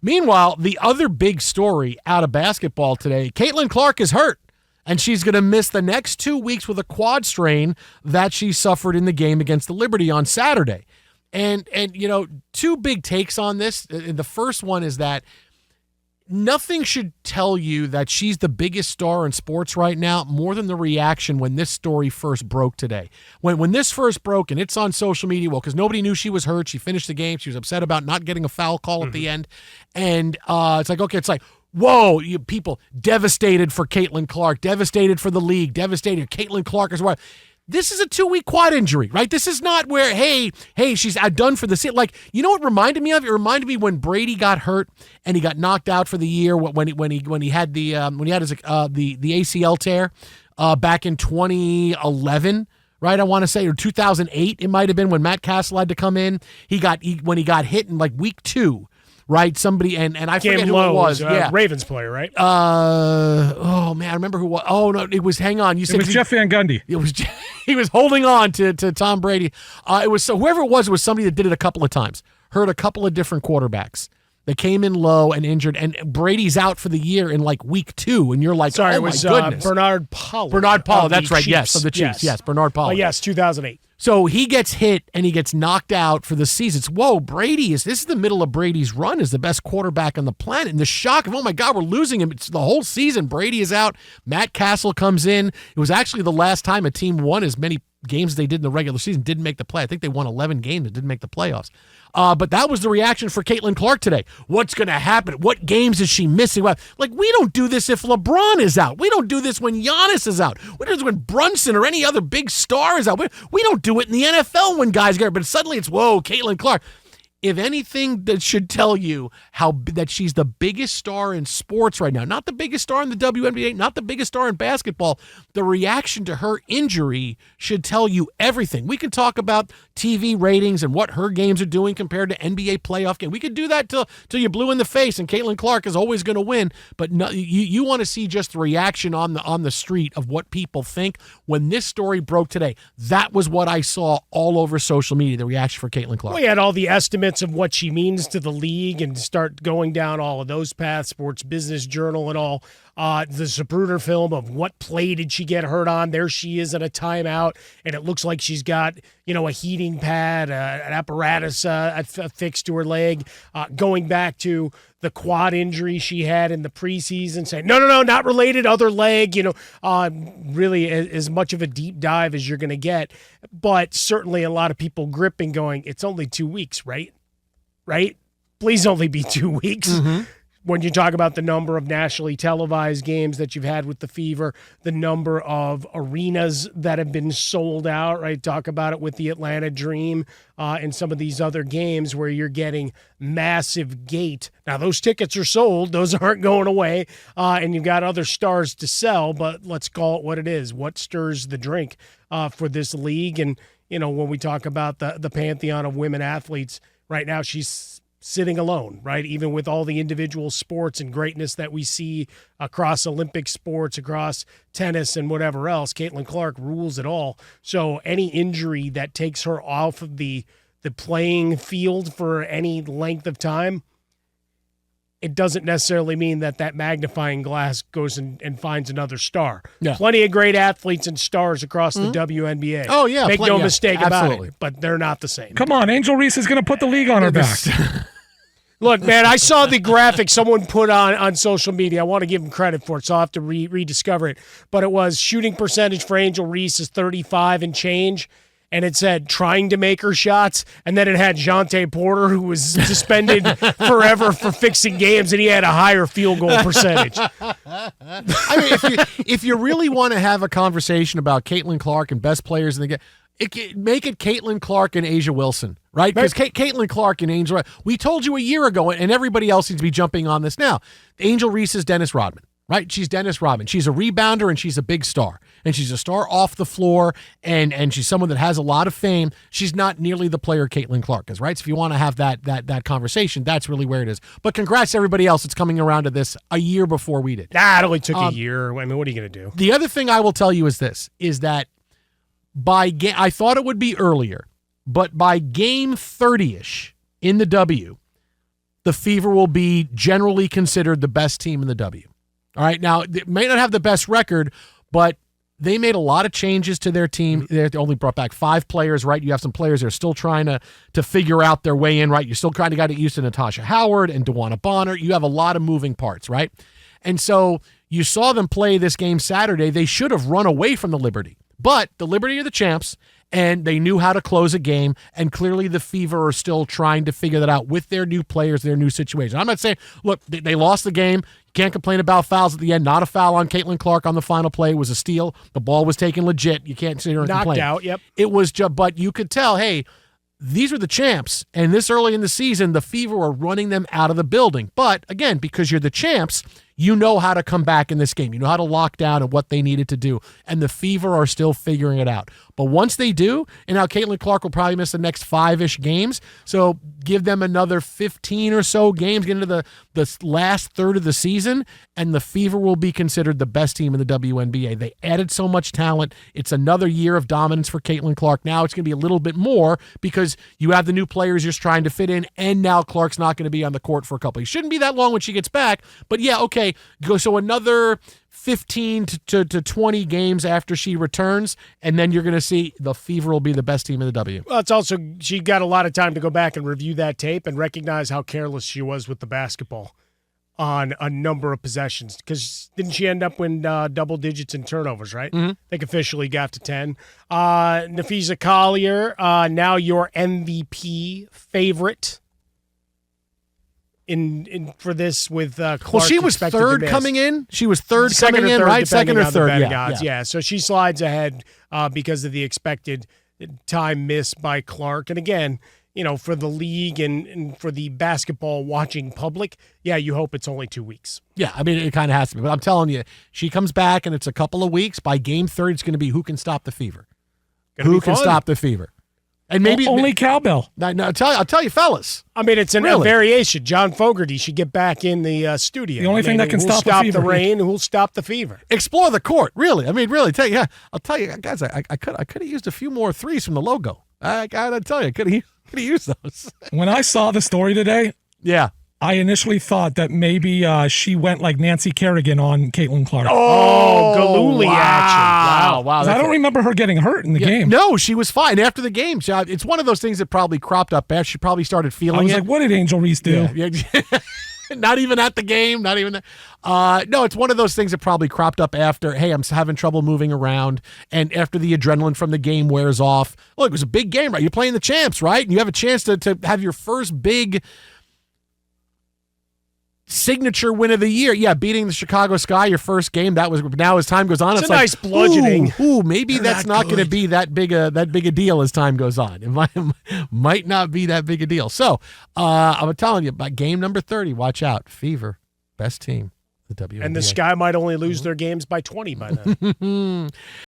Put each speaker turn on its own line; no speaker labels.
Meanwhile, the other big story out of basketball today, Caitlin Clark is hurt, and she's going to miss the next 2 weeks with a quad strain that she suffered in the game against the Liberty on Saturday. And two big takes on this. The first one is that nothing should tell you that she's the biggest star in sports right now more than the reaction when this story first broke today. When this first broke, and it's on social media, because nobody knew she was hurt. She finished the game. She was upset about not getting a foul call at the end. And it's like, whoa, you people devastated for Caitlin Clark, devastated for the league, devastated. Caitlin Clark is what. This is a 2-week quad injury, right? This is not where, hey, she's done for the season. Like, you know what it reminded me of? It reminded me when Brady got hurt and he got knocked out for the year when he had his the ACL tear back in 2011, right? I want to say, or 2008, it might have been when Matt Castle had to come in. When he got hit in like week 2. Right, somebody and I forget who it was.
Ravens player, right?
Oh man, I remember who it was. Oh no, it was. Hang on, you said
it was Jeff Van Gundy.
It was. He was holding on to Tom Brady. It was whoever it was somebody that did it a couple of times. Hurt a couple of different quarterbacks. They came in low and injured, and Brady's out for the year in like week 2, and you're like,
sorry,
oh
it was
my goodness.
Bernard Pollard.
Bernard Pollard, that's right.
Chiefs.
Yes, of the Chiefs. Yes, Bernard Pollard.
Yes, 2008.
So he gets hit and he gets knocked out for the season. It's, whoa, this is the middle of Brady's run as the best quarterback on the planet. And the shock of, oh my God, we're losing him. It's the whole season. Brady is out. Matt Castle comes in. It was actually the last time a team won as many games as they did in the regular season, didn't make the play. I think they won 11 games and didn't make the playoffs. But that was the reaction for Caitlin Clark today. What's going to happen? What games is she missing? Like, we don't do this if LeBron is out. We don't do this when Giannis is out. We don't do this when Brunson or any other big star is out. We don't do it in the NFL when guys get hurt. But suddenly it's, whoa, Caitlin Clark. If anything, that should tell you that she's the biggest star in sports right now. Not the biggest star in the WNBA, not the biggest star in basketball. The reaction to her injury should tell you everything. We can talk about TV ratings and what her games are doing compared to NBA playoff games. We could do that till you're blue in the face, and Caitlin Clark is always going to win. But no, you want to see just the reaction on the street of what people think. When this story broke today, that was what I saw all over social media, the reaction for Caitlin Clark.
We had all the estimates of what she means to the league and start going down all of those paths, Sports Business Journal and all. The Zapruder film of what play did she get hurt on. There she is in a timeout, and it looks like she's got, a heating pad, an apparatus affixed to her leg. Going back to the quad injury she had in the preseason, saying, no, not related, other leg, really as much of a deep dive as you're going to get. But certainly a lot of people gripping going, it's only 2 weeks, right? Right? Please only be 2 weeks. Mm-hmm. When you talk about the number of nationally televised games that you've had with the Fever, the number of arenas that have been sold out, right? Talk about it with the Atlanta Dream and some of these other games where you're getting massive gate. Now, those tickets are sold. Those aren't going away. And you've got other stars to sell, but let's call it what it is. What stirs the drink for this league? And, when we talk about the pantheon of women athletes, right now she's sitting alone, right? Even with all the individual sports and greatness that we see across Olympic sports, across tennis and whatever else, Caitlin Clark rules it all. So any injury that takes her off of the playing field for any length of time, it doesn't necessarily mean that magnifying glass goes and finds another star. Yeah. Plenty of great athletes and stars across the WNBA.
Oh, yeah.
Make no mistake about
absolutely.
it, but they're not the same.
Come on, Angel Reese is going to put the league on her back.
Look, man, I saw the graphic someone put on social media. I want to give him credit for it, so I'll have to rediscover it. But it was shooting percentage for Angel Reese is 35 and change, and it said trying to make her shots, and then it had Jonte Porter, who was suspended forever for fixing games, and he had a higher field goal percentage.
I mean, if you really want to have a conversation about Caitlin Clark and best players in the game, make it Caitlin Clark and Asia Wilson, right? Because Caitlin Clark and Angel, we told you a year ago, and everybody else seems to be jumping on this now. Angel Reese is Dennis Rodman, right? She's Dennis Rodman. She's a rebounder, and she's a big star. And she's a star off the floor, and she's someone that has a lot of fame. She's not nearly the player Caitlin Clark is, right? So if you want to have that conversation, that's really where it is. But congrats to everybody else that's coming around to this a year before we did.
It only took a year. I mean, what are you going to do?
The other thing I will tell you is that I thought it would be earlier, but by game 30-ish in the W, the Fever will be generally considered the best team in the W. All right, now, they may not have the best record, but they made a lot of changes to their team. They only brought back 5 players, right? You have some players that are still trying to figure out their way in, right? You still kind of got to get used to Natasha Howard and DeWanna Bonner. You have a lot of moving parts, right? And so you saw them play this game Saturday. They should have run away from the Liberty. But the Liberty are the champs, and they knew how to close a game, and clearly the Fever are still trying to figure that out with their new players, their new situation. I'm not saying, look, they lost the game. You can't complain about fouls at the end. Not a foul on Caitlin Clark on the final play. It was a steal. The ball was taken legit. You can't sit here and complain.
Knocked out, yep.
It was just, but you could tell, hey, these are the champs, and this early in the season, the Fever are running them out of the building. But, again, because you're the champs, you know how to come back in this game. You know how to lock down and what they needed to do. And the Fever are still figuring it out. But once they do, and now Caitlin Clark will probably miss the next 5-ish games, so give them another 15 or so games, get into the last third of the season, and the Fever will be considered the best team in the WNBA. They added so much talent. It's another year of dominance for Caitlin Clark. Now it's going to be a little bit more because you have the new players you're trying to fit in, and now Clark's not going to be on the court for a couple. It shouldn't be that long when she gets back, but yeah, okay, go. So another 15 to 20 games after she returns, and then you're going to see the Fever will be the best team in the W.
Well, it's also, she got a lot of time to go back and review that tape and recognize how careless she was with the basketball on a number of possessions. Because didn't she end up in double digits in turnovers, right?
Mm-hmm.
I think officially got to 10. Nafisa Collier, now your MVP favorite in for this with Clark.
Well, she was third coming in. She was third coming in, right? Second or third,
yeah. So she slides ahead because of the expected time missed by Clark. And again, you know, for the league and for the basketball watching public, yeah, you hope it's only 2 weeks.
Yeah, I mean, it kind of has to be. But I'm telling you, she comes back and it's a couple of weeks. By game 3, it's going to be who can stop the Fever. Who can stop the Fever? And maybe
only cowbell.
No, I'll tell you, fellas.
I mean, it's a variation. John Fogerty should get back in the studio.
The only thing that can stop the Fever.
The rain, who'll stop the Fever.
Explore the court, really. I mean, really. I'll tell you, guys. I could have used a few more threes from the logo. I gotta tell you, could have used those.
When I saw the story today,
yeah,
I initially thought that maybe she went like Nancy Kerrigan on Caitlin Clark.
Oh, Galooly action.
Wow.
I don't remember her getting hurt in the game.
No, she was fine after the game. It's one of those things that probably cropped up after she probably started feeling it.
I was like, what did Angel Reese do?
Yeah. Not even at the game. Not even. No, it's one of those things that probably cropped up after, hey, I'm having trouble moving around. And after the adrenaline from the game wears off. Look, it was a big game, right? You're playing the champs, right? And you have a chance to have your first big signature win of the year. Yeah, beating the Chicago Sky, your first game. That was, now as time goes on, it's
a nice bludgeoning.
Maybe that's not going to be that big a deal as time goes on. It might not be that big a deal. So I'm telling you, by game number 30, watch out. Fever, best team, the WNBA.
And the Sky might only lose their games by 20 by then.